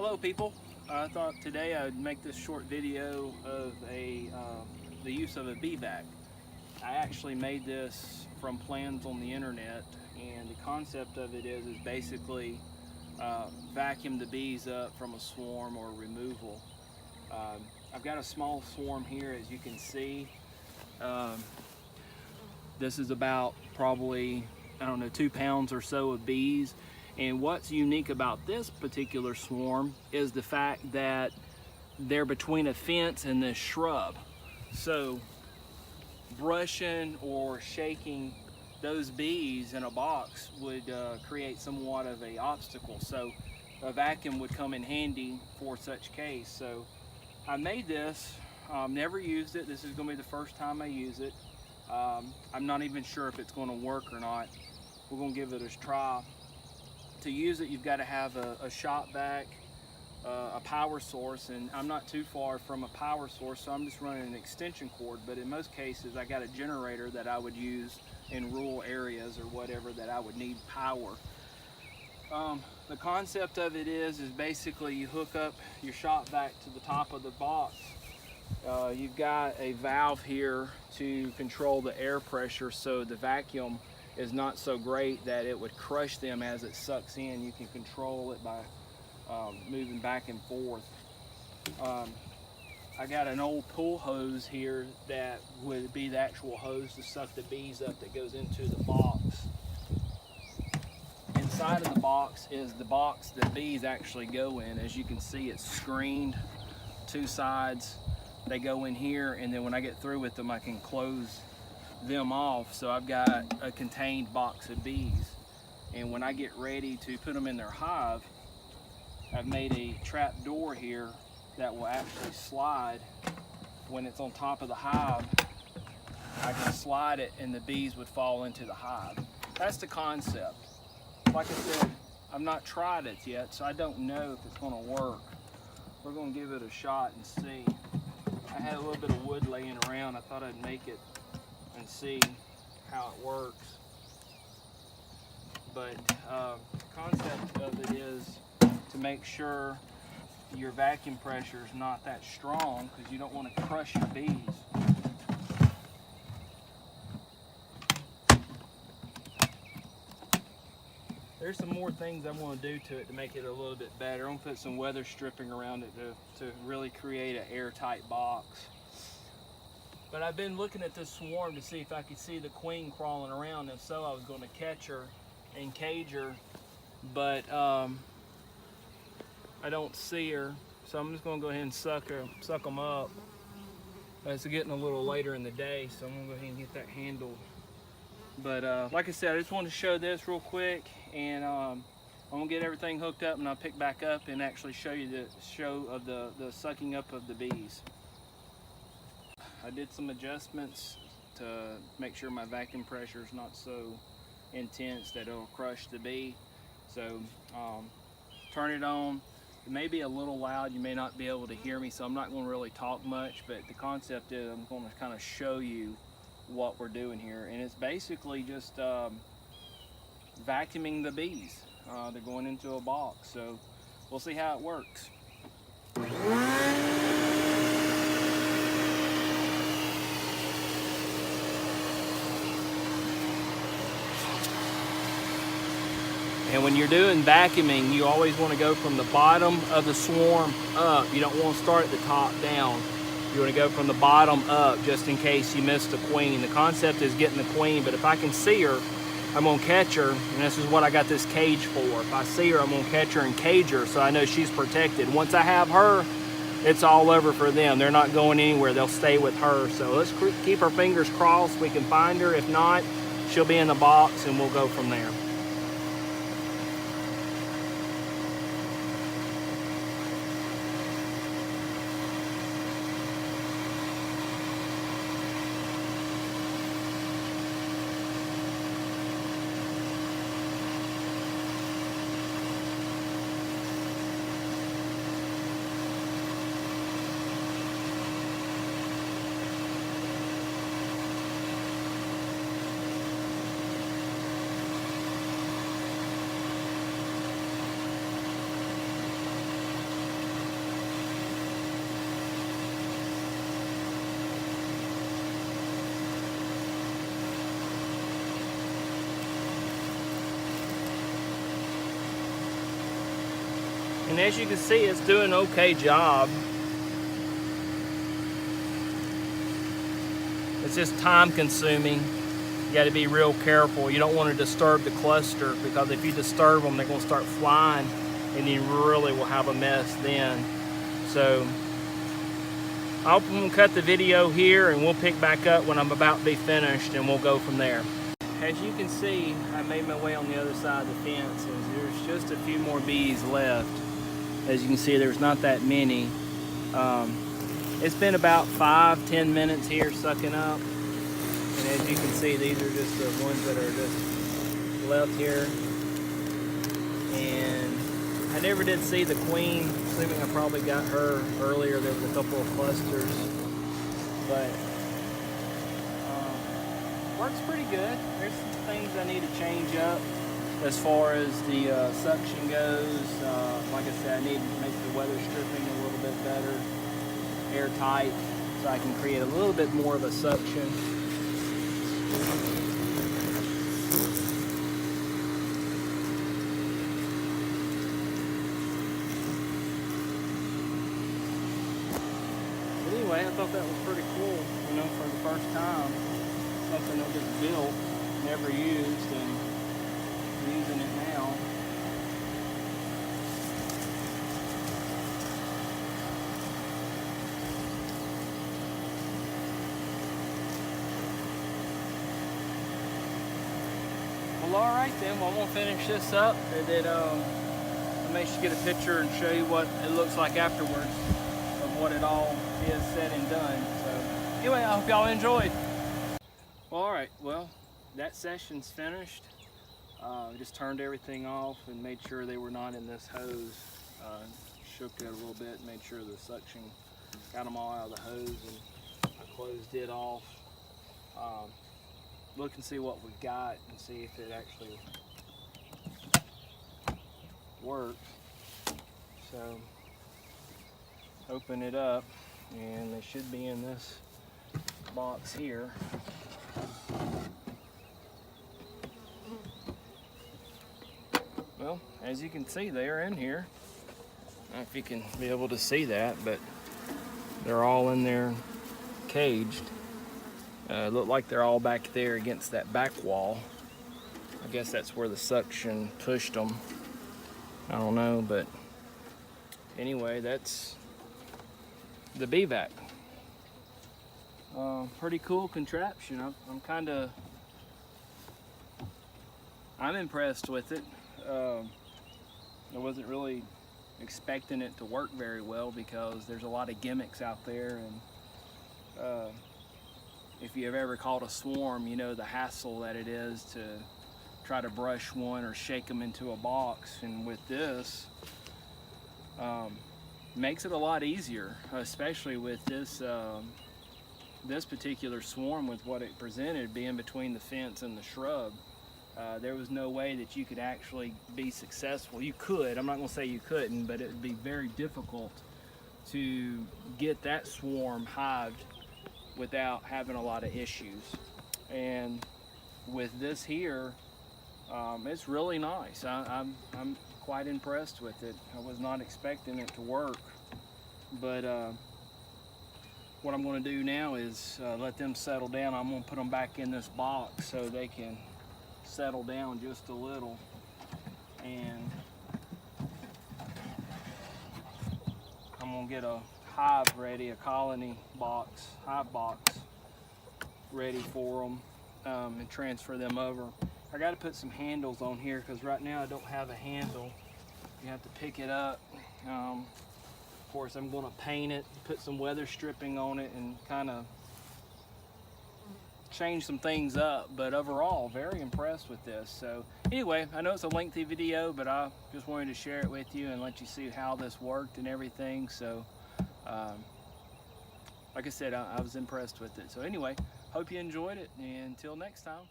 Hello people, I thought today I would make this short video of the use of a bee vac. I actually made this from plans on the internet, and the concept of it is basically vacuum the bees up from a swarm or removal. I've got a small swarm here, as you can see. This is about probably, I don't know, 2 pounds or so of bees. And what's unique about this particular swarm is the fact that they're between a fence and this shrub. So brushing or shaking those bees in a box would create somewhat of an obstacle. So a vacuum would come in handy for such case. So I made this, never used it. This is going to be the first time I use it. I'm not even sure if it's going to work or not. We're going to give it a try. To use it, you've got to have a shop vac, a power source, and I'm not too far from a power source, so I'm just running an extension cord. But in most cases, I got a generator that I would use in rural areas or whatever that I would need power. The concept of it is basically you hook up your shop vac to the top of the box. You've got a valve here to control the air pressure, so the vacuum is not so great that it would crush them as it sucks in. You can control it by moving back and forth. I got an old pull hose here that would be the actual hose to suck the bees up that goes into the box. Inside of the box is the box that bees actually go in. As you can see, it's screened, 2 sides. They go in here, and then when I get through with them, I can close them off. So I've got a contained box of bees, and when I get ready to put them in their hive, I've made a trap door here that will actually slide. When it's on top of the hive, I can slide it and the bees would fall into the hive. That's the concept. Like I said, I've not tried it yet, so I don't know if it's going to work. We're going to give it a shot and see. I had a little bit of wood laying around. I thought I'd make it and see how it works. But the concept of it is to make sure your vacuum pressure is not that strong, because you don't want to crush your bees. There's some more things I'm going to do to it to make it a little bit better. I'm going to put some weather stripping around it to really create an airtight box. But I've been looking at this swarm to see if I could see the queen crawling around. If so, I was going to catch her and cage her, but I don't see her. So I'm just going to go ahead and suck them up. It's getting a little later in the day, so I'm going to go ahead and get that handled. But like I said, I just wanted to show this real quick, and I'm going to get everything hooked up, and I'll pick back up and actually show you the sucking up of the bees. I did some adjustments to make sure my vacuum pressure is not so intense that it'll crush the bee. So turn it on. It may be a little loud, you may not be able to hear me, so I'm not going to really talk much, but the concept is I'm going to kind of show you what we're doing here. And it's basically just vacuuming the bees. They're going into a box, so we'll see how it works. And when you're doing vacuuming, you always want to go from the bottom of the swarm up. You don't want to start at the top down. You want to go from the bottom up, just in case you miss the queen. The concept is getting the queen, but if I can see her, I'm going to catch her, and this is what I got this cage for. If I see her, I'm going to catch her and cage her so I know she's protected. Once I have her, it's all over for them. They're not going anywhere. They'll stay with her. So let's keep our fingers crossed we can find her. If not, she'll be in the box, and we'll go from there. And as you can see, it's doing an okay job. It's just time consuming. You got to be real careful. You don't want to disturb the cluster, because if you disturb them, they're going to start flying and you really will have a mess then. So I'm going to cut the video here and we'll pick back up when I'm about to be finished and we'll go from there. As you can see, I made my way on the other side of the fence and there's just a few more bees left. As you can see, there's not that many. It's been about 5-10 minutes here sucking up. And as you can see, these are just the ones that are just left here. And I never did see the queen, assuming I probably got her earlier. There was a couple of clusters, but works pretty good. There's some things I need to change up as far as the suction goes. Like I said, I need to make the weather stripping a little bit better, airtight, so I can create a little bit more of a suction. Anyway, I thought that was pretty cool, you know, for the first time. Something that was built, never used, and using it now. Well, alright then, well, I'm going to finish this up, and then I'll make sure to get a picture and show you what it looks like afterwards of what it all is said and done. So anyway, I hope y'all enjoyed. Well, alright, well, that session's finished. Just turned everything off and made sure they were not in this hose. Shook it a little bit, made sure the suction got them all out of the hose, and I closed it off. Look and see what we got and see if it actually works. So open it up and they should be in this box here. Well, as you can see, they are in here. I don't know if you can be able to see that, but they're all in there caged. Look like they're all back there against that back wall. I guess that's where the suction pushed them. I don't know, but anyway, that's the Bee Vac. Pretty cool contraption. I'm impressed with it. I wasn't really expecting it to work very well because there's a lot of gimmicks out there, and if you've ever caught a swarm, you know the hassle that it is to try to brush one or shake them into a box. And with this, makes it a lot easier, especially with this this particular swarm, with what it presented being between the fence and the shrub. There was no way that you could actually be successful. You could, I'm not going to say you couldn't, but it would be very difficult to get that swarm hived without having a lot of issues. And with this here, it's really nice. I'm quite impressed with it. I was not expecting it to work, but what I'm going to do now is let them settle down. I'm going to put them back in this box so they can settle down just a little, and I'm going to get a hive ready, a colony box, hive box ready for them, and transfer them over. I got to put some handles on here because right now I don't have a handle. You have to pick it up. Of course, I'm going to paint it, put some weather stripping on it, and kind of change some things up, but overall very impressed with this. So anyway, I know it's a lengthy video, but I just wanted to share it with you and let you see how this worked and everything. So like I said, I was impressed with it. So anyway, hope you enjoyed it, and until next time.